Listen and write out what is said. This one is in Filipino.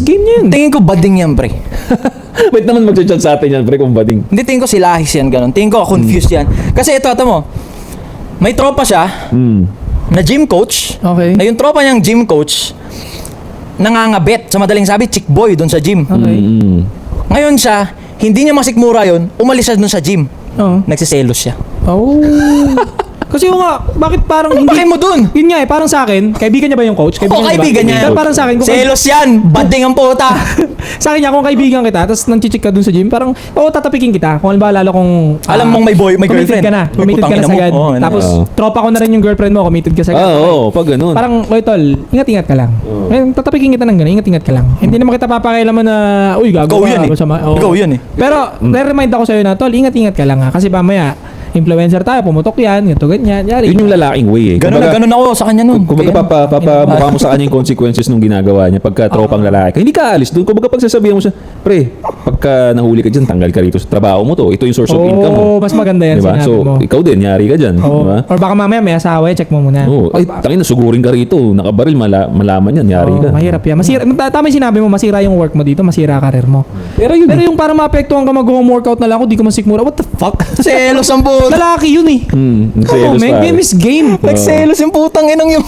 game niya yun. Tingin ko bading yan, pre. Wait naman mag-chat sa atin yan, pre, kung bading. Hindi, tingin ko silahis yan, ganun. Tingin ko confused yan. Kasi ito mo, may tropa siya na gym coach. Okay. Na yung tropa niyang gym coach, nangangabet. Sa madaling sabi, chick boy doon sa gym. Okay. Ngayon siya, hindi niya masikmura yun, umalis siya doon sa gym. Oo. Nagsiselos siya. Oh. Kasi yung nga, bakit parang Ano bakit mo dun? Yun nga para sa akin, kaibigan niya ba yung coach? Oo, kaibigan niya. Pero parang sa akin, kung Selos yan! Bading ang puta! sa akin niya, kung kaibigan kita, tapos nang-chichik ka dun sa gym, parang, tatapikin kita. Kung lalo kung... Alam mong may boy, may committed girlfriend. ka na. Committed ka na sagad. Tapos, tropa ko na rin yung girlfriend mo, committed ka sagad. Oo, pag ganun. Parang, tol, ingat-ingat ka lang. Tatapikin kita ng gano'n, ingat-ingat ka lang. Hindi naman kita papakailaman na, uy, Ikaw gago yan eh. Ikaw yan eh. Pero, re-remind ako sa'yo na, tol, ingat-ingat ka lang ha. Kasi mamaya, influencer tayo, pumutok yan, ganito, ganyan, yari. Yun yung lalaking way eh. Ganun na ganun ako sa kanya nun. Kumbaga papamukha mo sa kanya yung consequences nung ginagawa niya pagka tropang lalaki. Hindi ka alis doon. Kumbaga pagsasabihan mo siya, pre, pagka nahuli ka dyan, tanggal ka rito sa trabaho mo to. Ito yung source of income mo. Mas maganda yan, Diba? sinabi So, mo. ikaw din, yari ka dyan. Diba? Or baka mamaya may asawa, check mo muna. Ay, tangin na, sugurin ka rito. Nakabaril, malaman yan, yari ka. Mahirap yan. Tama yung sinabi mo, masira yung work mo dito, masira career mo. Pero yun, Pero yung parang maapektuhan ka mag-home workout na lang ako, di ko masikmura. What the fuck? Selos ang puta! Lalaki yun eh. selos Man, pare. game is game. Nagselos yung putang inang yung